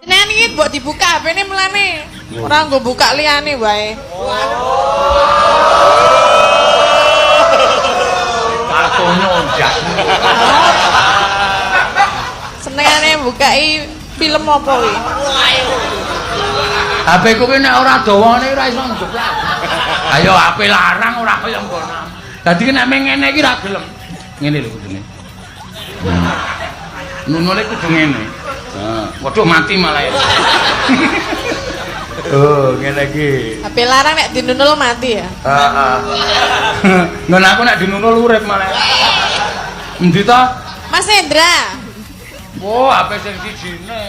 Nah ini buat dibuka HP ini mulane. Orang gue buka liane wae. Kartunya onjak. Senengane bukai film apa kuwi? HP ku ki nek ora dawane ora iso njeblak. Ayo HP larang ora kaya ngono. Dadi nek ngene iki ra gelem. Ngene lho kudune. Nunule kudu ngene. Heeh, waduh mati malah ya. Oh, ngene iki. HP larang nek dinunul mati ya. Heeh. Ngono aku nek dinunul urip malah. Endi to? Mas Hendra. Oh, HP sing sijine.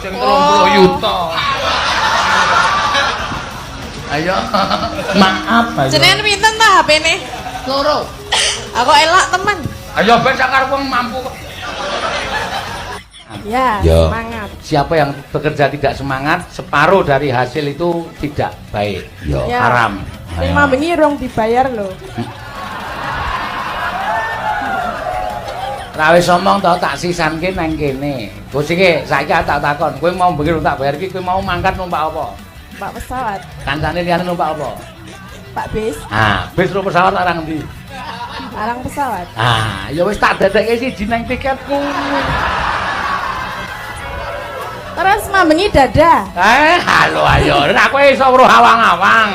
Sing 30 yuta. Ayo. Maaf ayo. Jenengan pinten ta HP-ne? Loro. Aku elok teman. Ayo ben sakar wong mampu. Ya, Yo. semangat. Siapa yang bekerja tidak semangat, separuh dari hasil itu tidak baik. Yo. Ya. Haram. Terima bengi rong dibayar lho. Ra wis omong to tak sisanke nang kene. Bos iki saiki tak takon, kowe mau bengi tak bayar iki kowe mau mangkat numpak apa? Pak pesawat, Kancane liyane numpak apa? Pak bis, Ah, bis ro pesawat arang ndi? arang pesawat. Ah, ya wis tak dadekke siji nang tiketku. Terus mambengi dada. Halo ayo, nek kowe iso weruh awang-awang.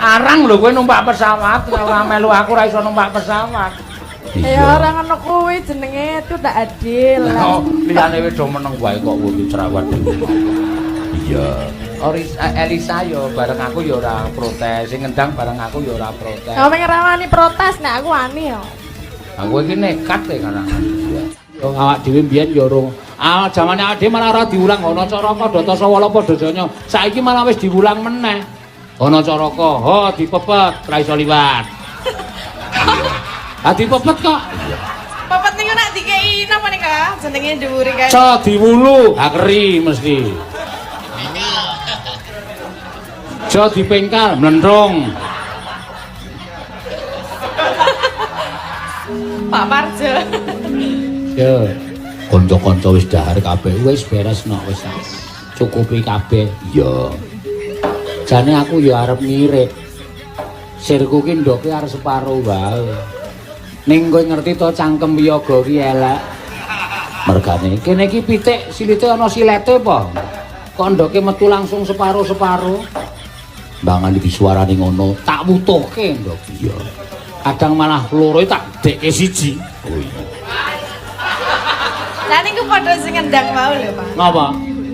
Arang lho kowe numpak pesawat, ora melu aku ora iso numpak pesawat. Ya orang ngono kuwi jenenge itu tak adil. Oh, liyane wis do meneng wae kok kuwi cerawat. Iya. Elisa yo bareng aku yo ora protes, sing ngendang bareng aku yo ora protes. Kamu ngerawani protes nek aku wani yo. Aku iki nekat e kan. Yo awak dhewe mbiyen yo urung. Ah, jamane awake dhewe malah ora diulang ana caraka Data Sawala padha donya. Saiki malah wis diulang meneh. Ana caraka, ho dipepet, ora iso liwat. Ah dipepet kok. Pepet niku nak dikei napa nika? Jenenge dhuwuri kae. So diwulu, hakeri mesti. Jo dipengkal, mlentrung. Pak Parjo. Yo. Kanca-kanca wis dahar kabeh, wis beres nok wis. Cukupi kabeh. Iya. Jane aku yo arep ngirit. Sirku ki ndoke arep separo wae. Ning kowe ngerti to cangkem wiyaga ki elek. Mergane kene iki pitik silite ana silete apa? Kok ndoke metu langsung separo-separo. Bangan iki suarane ngono, tak wutuhke ndok iya. Kadang malah loro tak dekke siji. Oh iya. Lah niku padha sing ngendang mau lho, Pak. Ngapa?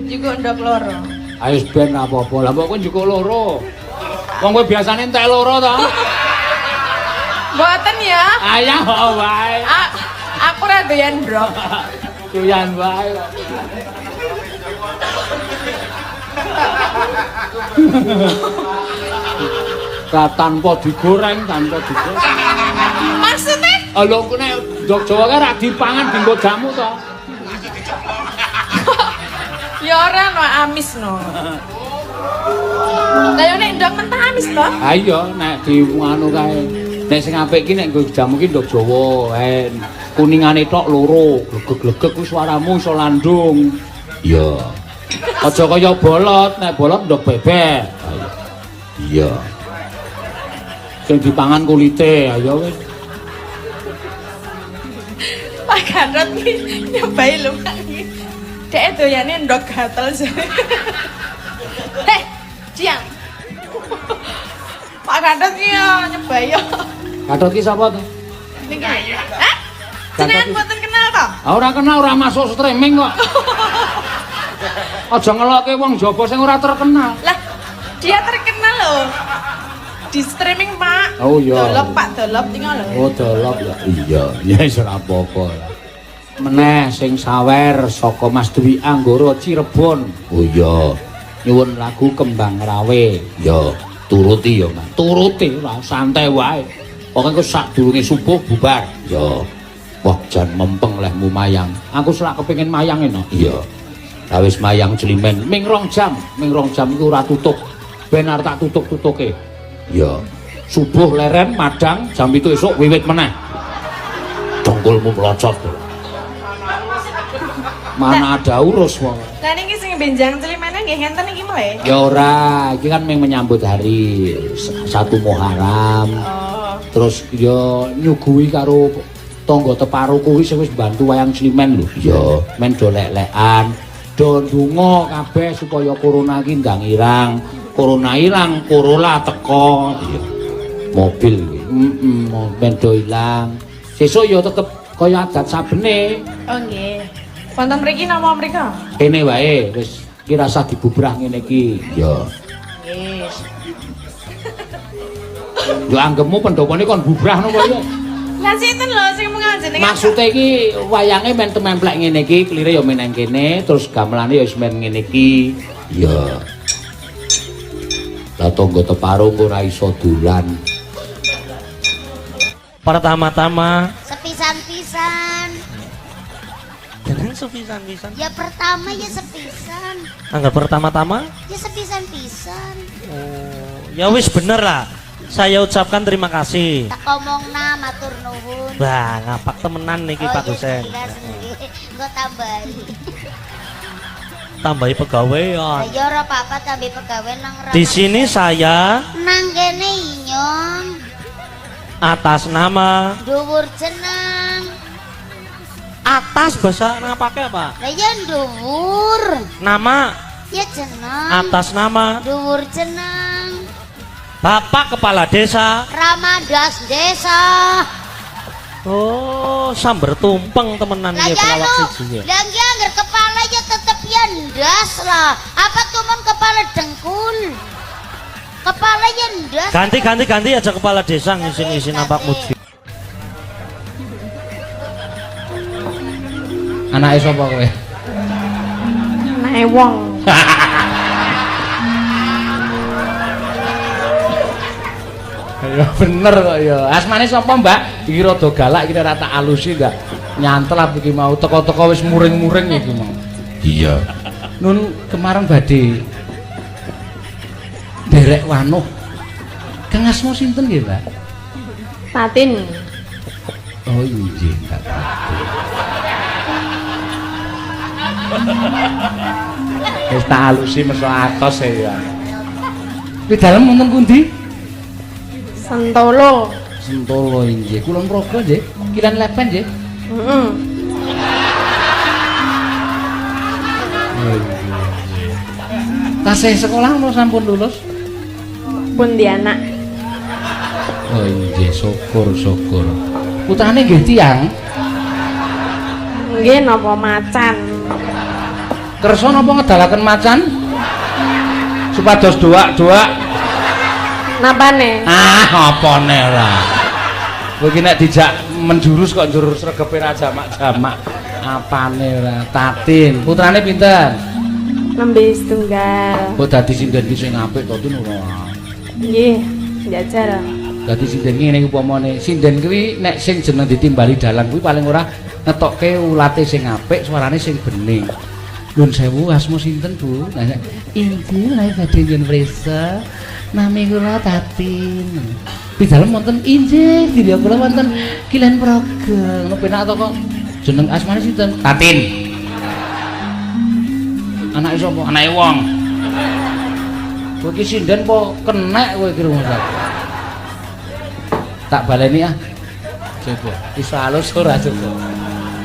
Juga ndok loro. Ayo ben apa-apa. Lah kok kowe njukuk loro. Wong kowe biasane entek loro to? Mboten ya. Ayah wae. Aku ora doyan brok. Doyan wae. Tanpa digoreng, tanpa digoreng. Maksudnya? Lho nek ndok Jawa kan ra dipangan dienggo jamu to. Ya ora no amis no. Lah yo nek ndok mentah amis to? Ha iya nek di anu kae. Nek sing apik ki nek nggo jamu ki ndok Jawa, hen. Kuningane tok loro, glegeg-glegeg ku suaramu iso landung. Iya. Aja kaya bolot, nek bolot ndok bebek. Iya. Sing dipangan kulite, ayo wis. Pak Gandot ki nyobai lho Pak. Dek doyane ndok gatel. Heh, diam. Pak Gandot ki yo nyobai yo. Gatot ki sapa to? Niki. Hah? Jenengan mboten kenal to? Ora kenal, ora masuk streaming kok. Aja ngelokke wong Jawa sing ora terkenal. Lah, dia terkenal loh. Di streaming, Pak. Oh iya. Dolop, Pak, dolop tinggal lho. Oh, dolop ya. Iya, ya wis ora apa-apa. Meneh sing sawer saka Mas Dwi Anggara Cirebon. Oh iya. Nyuwun lagu Kembang Rawe. Ya, turuti ya, Mas. Turuti ora santai wae. Pokoke sadurunge subuh bubar. Ya. Wah, jan mempeng lehmu mayang. Aku selak kepengin mayang eno. Iya. Lah wis mayang jlimen ming 2 jam. Ming 2 jam iku ora tutup. Ben arep tak tutup-tutuke. Iya. Subuh leren madang jam 7 esuk wiwit meneh. dengkulmu melocot. Mana ada urus wong. Lah niki sing benjang celimene nggih ngenten iki mle. Ya ora, iki kan menyambut hari 1 Muharram. Oh. Terus ya nyuguhi karo tangga teparo kuwi sing wis bantu wayang Slimen lho. Ya, men dolek-lekan. Do ndonga kabeh supaya corona iki ndang irang. Corona ilang, Corolla teko. Iya. Mobil iki. Men do ilang. Sesuk ya tetep kaya adat sabene. Oh nggih. Wonten mriki napa mrika? Kene wae wis ki rasah dibubrah ngene iki. Ya. Nggih. Yo anggemu pendopone kon bubrah napa ya? Lah sinten lho sing mengajenengan? Maksude iki wayange men tememplek ngene iki, klire ya meneng kene, terus gamelane ya wis men ngene iki. Ya. Lah tangga teparo ora iso dolan. Pertama-tama Sepisan-pisan. jangan sepisan-pisan. Ya pertama ya sepisan. Anggar pertama-tama? Ya sepisan-pisan. Oh, ya wis bener lah. Saya ucapkan terima kasih. Tak ngomongna matur nuwun. Wah, ngapak temenan niki Pak Dosen. Engko tambahi. Tambahi pegawai ya. Lah ya ora apa-apa tambahi pegawai nang Di sini saya nang kene inyong atas nama dhuwur jeneng. atas bahasa ngapake apa? Lah ya dhuwur. Nama Ya jeneng. atas nama Dhuwur jeneng. Bapak Kepala Desa. Ramadas Desa. Oh, samber tumpeng temenan Lah nggih ya pelawak no. siji ya. Lah nggih anggar kepala ya tetep ya ndas lah. Apa tumun kepala dengkul? Kepala ya ndas. Ganti aja kepala desa ngisi-ngisi nampak muji. Anake sapa kowe? Anake wong. Ya bener kok ya. Asmane sapa, Mbak? Iki rada galak iki ora tak alusi ndak. Nyantel apa iki mau teko-teko wis muring-muring iki mau. Iya. Nun kemarin badhe derek wanuh. Kang asma sinten nggih, Mbak? Tatin. Oh nggih, Mbak. Wis tak alusi mesok atos ya. Kuwi dalem wonten pundi? Sentolo. Sentolo nggih. Kulon Progo nggih. Kilan Lepen nggih. Heeh. Tasih sekolah mau sampun lulus? Pun di anak. Oh nggih, syukur. Putrane nggih tiyang. Nggih napa macan. Kersa napa ngedalaken macan? Supados doak-doak. Napane? Apane ora. Kowe iki nek dijak menjurus kok njur sregepe ra jamak-jamak. Apane ora. Tatin. Putrane pinten? Nembe setunggal. Kok dadi sinden ki sing apik to Tin ora. Nggih, njajal. Dadi sinden ngene upamane sinden kuwi nek sing jeneng ditimbali dalan kuwi paling ora ngetokke ulate sing apik, suarane sing bening. Nuwun sewu, asma sinten, Bu? Nah, inggih menawi badhe nyuwun prisa. Nami kula Tatin. Pidalem wonten inggih, griya kula wonten Kilen Progo. Ngono penak to kok. Jeneng asmane sinten? Tatin. Anake sapa? Anake wong. Kowe iki sinden po kenek kowe iki rumusat. Tak baleni ah. Coba. Iso alus ora coba.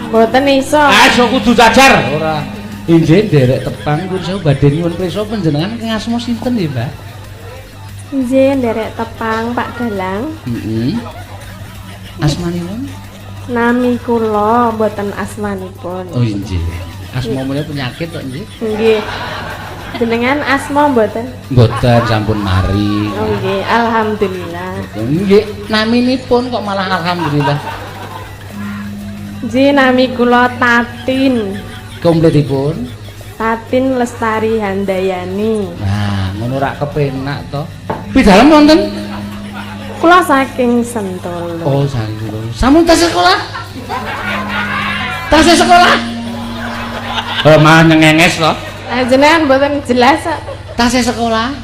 Mboten iso. Iso kudu cacar ora. Inggih nderek tepang kula sewu badhe nyuwun prisa panjenengan kang asma sinten nggih, Mbak? Nggih, nderek tepang Pak Dalang. Heeh. Asmanipun? Nami kula mboten asmanipun. Oh nggih. Asma mulya penyakit kok nggih? Nggih. Jenengan asma mboten? Mboten sampun mari. Oh nggih, alhamdulillah. Nggih, naminipun kok malah alhamdulillah. Nggih, nami kula Tatin. Kompletipun? Tatin Lestari Handayani. Nah, ngono rak kepenak to. Pidalem wonten? Kula saking Sentolo. Oh, saking kula. Sampun tasih sekolah? Tasih sekolah? Malah nyengenges to. Jenengan mboten jelas kok. Tasih sekolah?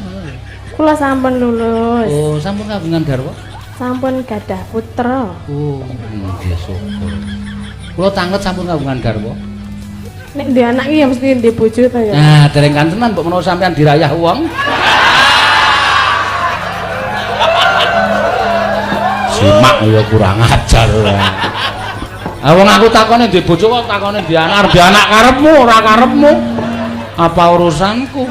Kula sampun lulus. Oh, sampun kagungan garwa? Sampun gadah putra. Oh, nggih syukur. Kula tanget sampun kagungan garwa. Nek ndek anak iki ya mesti ndek bojo ta ya. Nah, dereng kantenan mbok menawa sampean dirayah wong. Simak ya kurang ajar. Ah wong aku takone ndek bojo kok takone ndek anak karepmu ora karepmu. Apa urusanku?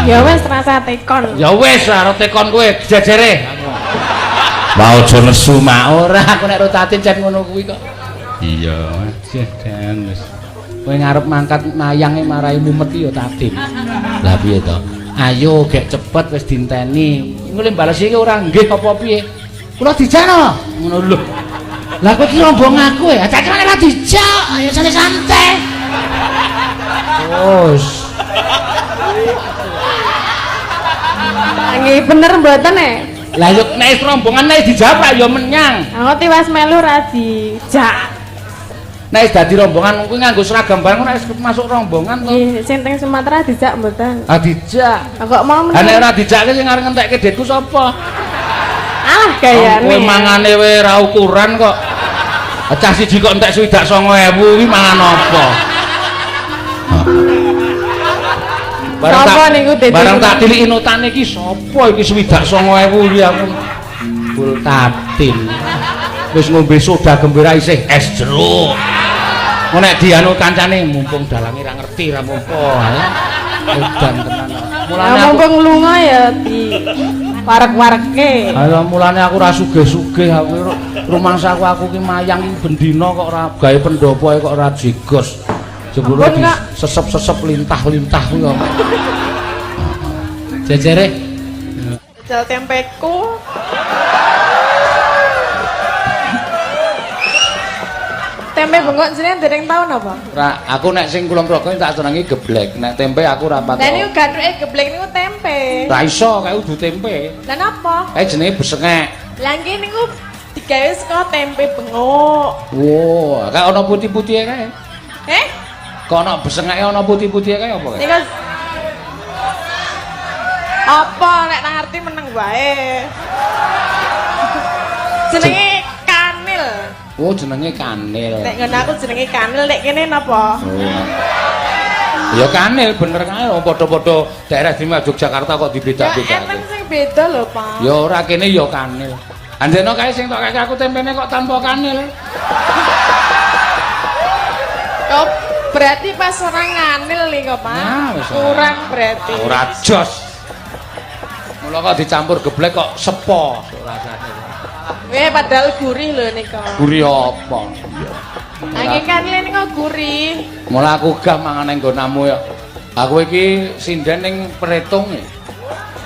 Ya wis rasa tekon. Ya wis arep tekon kowe jejere. Mau aja nesu mak ora aku nek rotatin jan ngono kuwi kok. Iya, jan wis. Kowe ngarep mangkat mayange marai mumet ya tatin. Lah piye to? Ayo gek cepet wis dinteni. Engko le bales iki ora nggih apa piye? Kula dijak ngono lho. Lah kok iki rombong aku ya, cacane ora dijak, ayo santai-santai. Terus. Nggih bener mboten e. Lah yo nek rombongan nek dijawab ya menyang. Aku tiwas melu ra dijak. Nek dadi rombongan kuwi nganggo seragam bareng nek masuk rombongan to. Nggih, sing teng Sumatera dijak mboten. Ah dijak. Kok mau Lah nek ora dijake sing arep ngentekke detku sapa? Ah gayane. Kowe mangane wae ra ukuran kok. Cah siji kok entek 9.000 kuwi mangan apa? Sapa niku dadi? Barang tak tiliki notane iki sapa iki 9.000 iki aku. Bul tatin. Wis ngombe soda gembira isih es jeruk. Ngono nek dianu kancane mumpung dalange ra ngerti ra apa. Edan tenan. Mulane aku mumpung lunga ya di warek-wareke. Ayo mulane aku ora sugih-sugih aku rumangsaku aku ki mayang iki bendina kok ora gawe pendopo kok ora jegos. Jebule disesep-sesep lintah-lintah kuwi kok. Jejere Jal tempeku. Tempe bengkok jenengan dereng taun apa? Ora, aku nek sing kulon progo tak jenengi geblek. Nek tempe aku ora patok. Lah niku gathuke geblek niku tempe. Ora iso kae kudu tempe. Lah napa? Kae jenenge besengek. Lah nggih niku digawe saka tempe bengkok. Wo, kae ana putih-putihe kae. Kok ana besengeke ana putih-putihe kae apa kae? Niku apa nek nang ngerti meneng wae. Jenenge kanil. Oh, jenenge kanil. Nek ngono aku jenenge kanil, nek kene napa? Ya kanil bener kae padha-padha daerah di Yogyakarta kok Ya dibeda-bedake. enten sing beda lho, Pak. Ya ora kene ya kanil. Andene kae sing tok kakek aku tempene kok tanpa kanil. Oh, berarti pas orang nganil nih kok, Pak. Nah, wis Kurang berarti. Ora jos. Mula kok dicampur geblek kok sepo rasane. Padahal gurih lho nika. Gurih apa? Nggih kanil nika gurih. Mula aku gah mangane nggonamu ya. Aku iki sinden ning Pretung.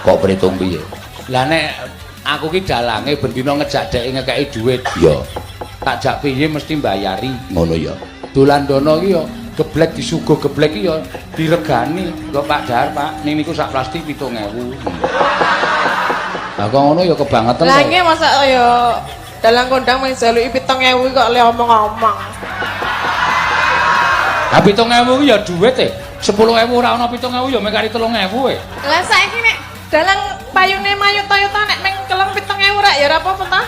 Kok Pretung piye? Lah nek aku ki dalange bendina ngejak dhek ngekeki dhuwit. Ya. Tak jak piye mesti mbayari. Ngono ya. Dolan dono ki ya geblek disuguh geblek ki ya diregani. Kok Pak Dahar, Pak, ning niku sak plastik 7.000. Lah kok ngono ya kebangetan. Lah nggih masa ya dalang kondang mung jaluki 7.000 kok le omong-omong. Lah 7.000 ki ya dhuwit e. 10.000 ora ana 7.000 ya mekari 3.000 e. Lah saiki nek dalang payune mayu Toyota nek meng keleng 7.000 rak ya ora apa-apa ta?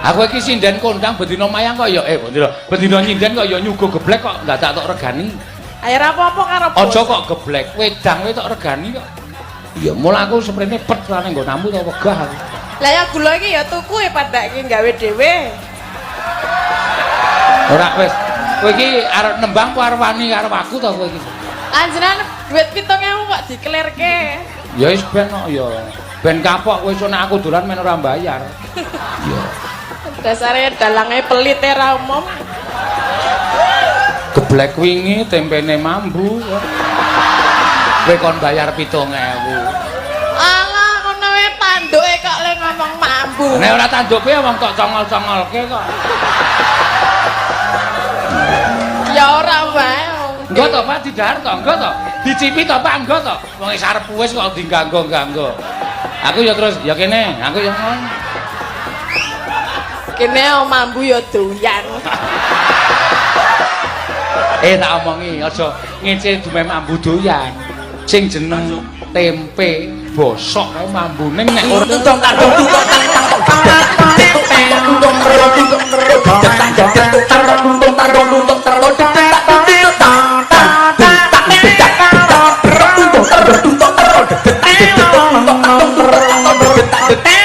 Aku iki sinden kondang bendina mayang kok ya bendina nyinden kok ya nyuguh geblek kok dadak tok regani. Ayo ora apa-apa karo bos. Aja kok geblek wedang tok regani kok. Ya mula aku seprene pet rane nggonamu to wegah aku. Lah ya gula iki ya tuku padake gawe dhewe. Ora wis kowe iki arep nembang apa arep wani karo aku to kowe iki? Anjenan duit 7.000 kok dikelirke. Ya wis ben kok ya. Ben kapok kowe sono aku dolan men ora bayar. Ya. Dasare dalange pelit ra umum. Geblek wingi tempene mambu. Kowe kon bayar 7.000. Alah ngono wae tanduke kok le ngomong mambu. Nek ora tanduk kowe wong tok congol-congolke kok. Ya ora wae. Engko to Pak didahar to, engko to. Dicipi to Pak, engko to. Wong wis arep wis kok diganggo-ganggo. Aku ya terus ya kene, aku ya ngono. Kene mambu ya doyan. Tak omongi aja ngece dume mambu doyan. Sing jeneng tempe bosok kae mambune nek ora Hey!